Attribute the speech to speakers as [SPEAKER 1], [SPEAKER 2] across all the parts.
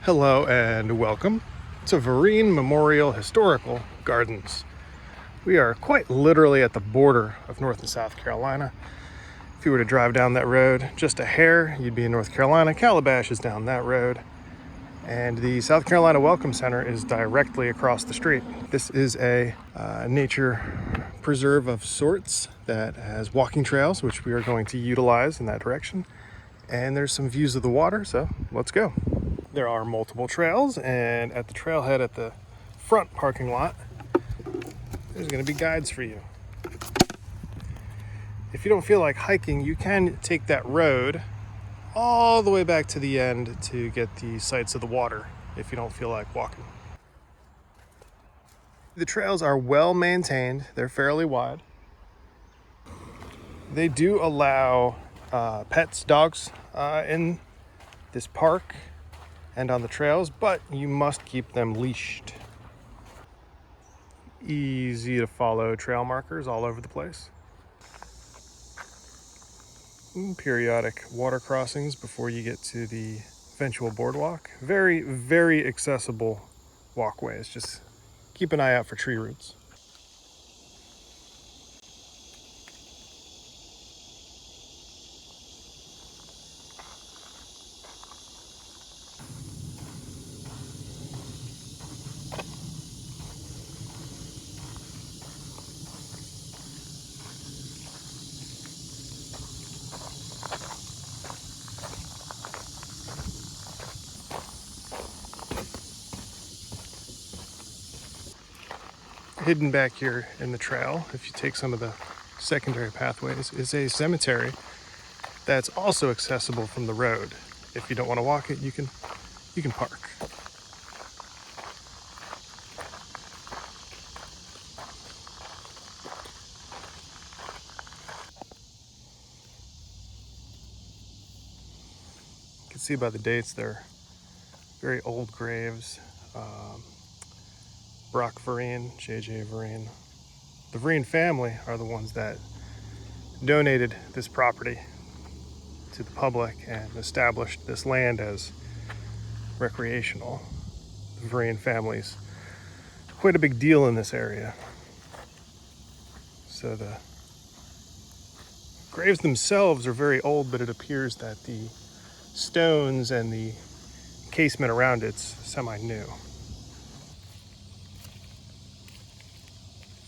[SPEAKER 1] Hello and welcome to Vereen Memorial Historical Gardens. We are quite literally at the border of North and South Carolina. If you were to drive down that road just a hair, you'd be in North Carolina. Calabash is down that road. And the South Carolina Welcome Center is directly across the street. This is a nature preserve of sorts that has walking trails, which we are going to utilize in that direction. And there's some views of the water, so let's go. There are multiple trails, and at the trailhead at the front parking lot, there's going to be guides for you. If you don't feel like hiking, you can take that road all the way back to the end to get the sights of the water if you don't feel like walking. The trails are well maintained. They're fairly wide. They do allow pets, dogs in this park and on the trails, but you must keep them leashed. Easy to follow trail markers all over the place. Periodic water crossings before you get to the eventual boardwalk. Very, very accessible walkways. Just keep an eye out for tree roots. Hidden back here in the trail, if you take some of the secondary pathways, is a cemetery that's also accessible from the road. If you don't want to walk it, you can park. You can see by the dates they're very old graves. Brock Vereen, J.J. Vereen. The Vereen family are the ones that donated this property to the public and established this land as recreational. The Vereen family's quite a big deal in this area. So the graves themselves are very old, but it appears that the stones and the casement around it's semi-new.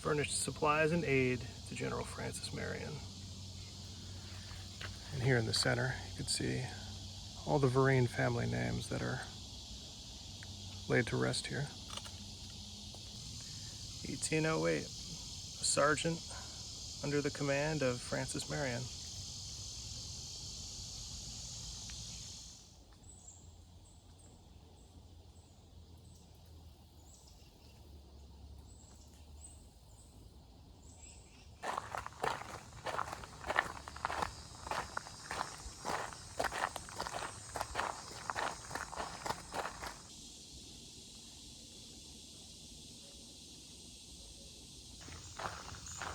[SPEAKER 1] Furnished supplies and aid to General Francis Marion. And here in the center, you can see all the Vereen family names that are laid to rest here. 1808, a sergeant under the command of Francis Marion.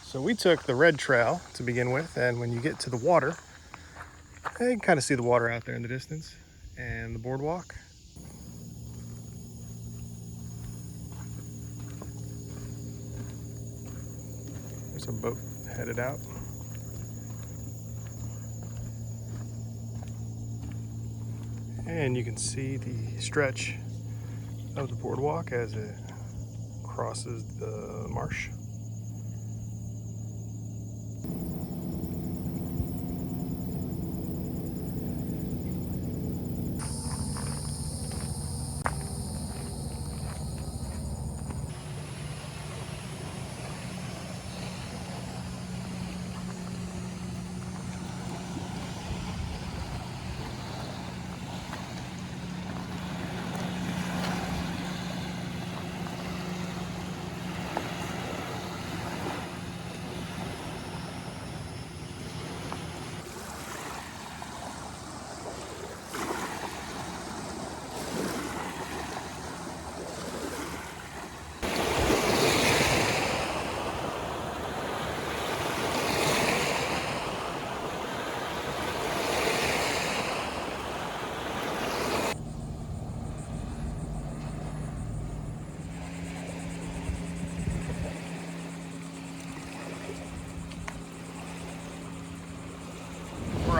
[SPEAKER 1] So we took the red trail to begin with, and when you get to the water, you can kind of see the water out there in the distance, and the boardwalk. There's a boat headed out. And you can see the stretch of the boardwalk as it crosses the marsh.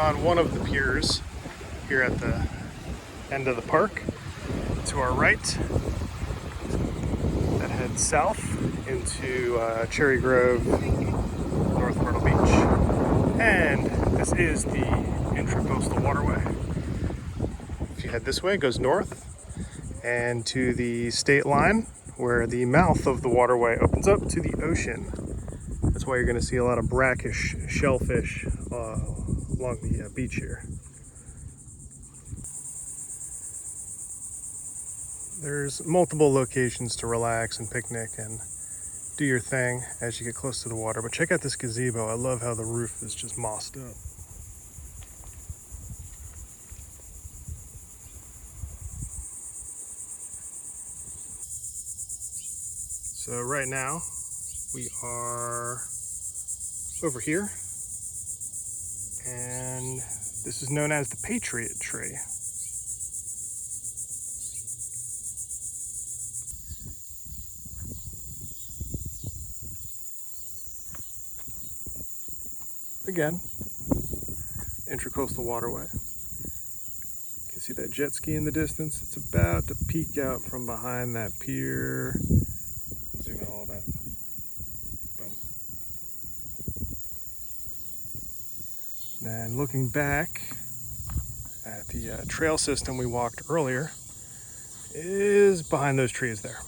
[SPEAKER 1] on one of the piers here at the end of the park. To our right, that heads south into Cherry Grove, North Myrtle Beach. And this is the Intracoastal Waterway. If you head this way, it goes north and to the state line where the mouth of the waterway opens up to the ocean. That's why you're going to see a lot of brackish shellfish along the beach here. There's multiple locations to relax and picnic and do your thing as you get close to the water. But check out this gazebo. I love how the roof is just mossed up. So right now we are over here, and this is known as the Patriot Tree. Again, Intracoastal Waterway. You can see that jet ski in the distance. It's about to peek out from behind that pier. I'll zoom in all of that. Boom. Then looking back at the trail system we walked earlier is behind those trees there.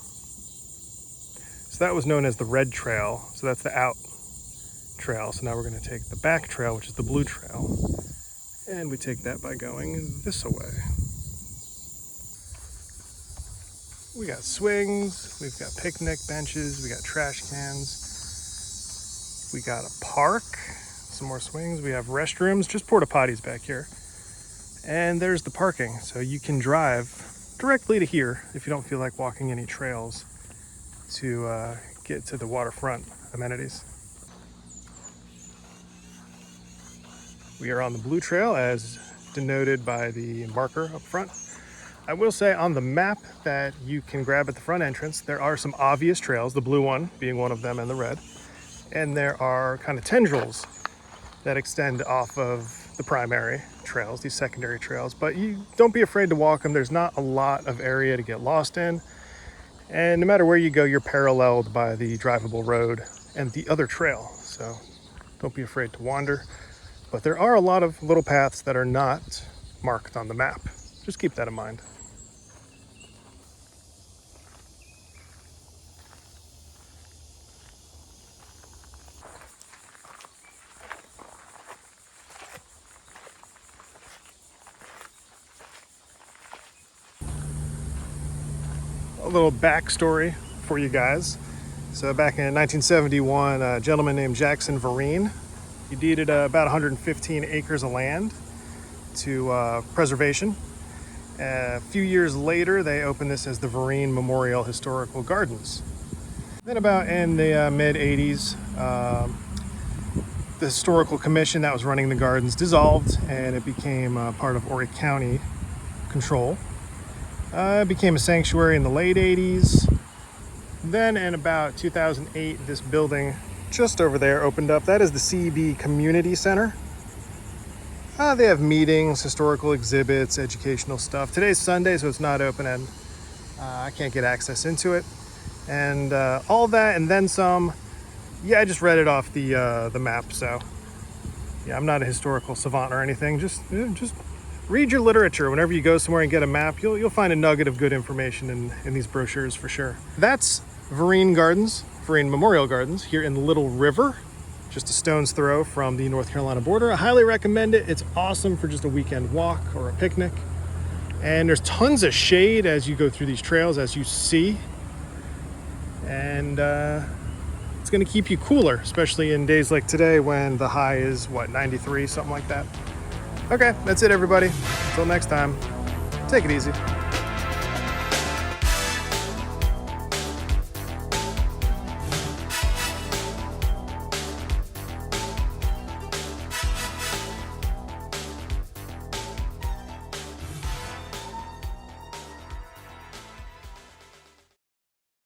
[SPEAKER 1] So that was known as the Red Trail. So that's the out trail. So now we're going to take the back trail, which is the Blue Trail, and we take that by going this way. We got swings, we've got picnic benches, we got trash cans, we got a park, some more swings, we have restrooms, just porta potties back here, and there's the parking. So you can drive directly to here if you don't feel like walking any trails to get to the waterfront amenities. We are on the Blue Trail as denoted by the marker up front. I will say on the map that you can grab at the front entrance, there are some obvious trails, the blue one being one of them and the red. And there are kind of tendrils that extend off of the primary trails, these secondary trails, but you don't be afraid to walk them. There's not a lot of area to get lost in. And no matter where you go, you're paralleled by the drivable road and the other trail. So don't be afraid to wander. But there are a lot of little paths that are not marked on the map. Just keep that in mind. A little backstory for you guys. So back in 1971, a gentleman named Jackson Vereen, he deeded about 115 acres of land to preservation. A few years later, they opened this as the Vereen Memorial Historical Gardens. Then about in the mid-80s, the historical commission that was running the gardens dissolved, and it became part of Horry County control. It became a sanctuary in the late 80s. Then in about 2008, this building just over there opened up. That is the CB Community Center. They have meetings, historical exhibits, educational stuff. Today's Sunday, so it's not open, and I can't get access into it. And all that and then some. Yeah, I just read it off the map, so yeah, I'm not a historical savant or anything. Just read your literature. Whenever you go somewhere and get a map, you'll find a nugget of good information in these brochures for sure. That's Vereen Gardens, Vereen Memorial Gardens here in Little River, just a stone's throw from the North Carolina border. I highly recommend it. It's awesome for just a weekend walk or a picnic. And there's tons of shade as you go through these trails, as you see. And it's going to keep you cooler, especially in days like today when the high is, 93, something like that. Okay, that's it, everybody. Until next time, take it easy.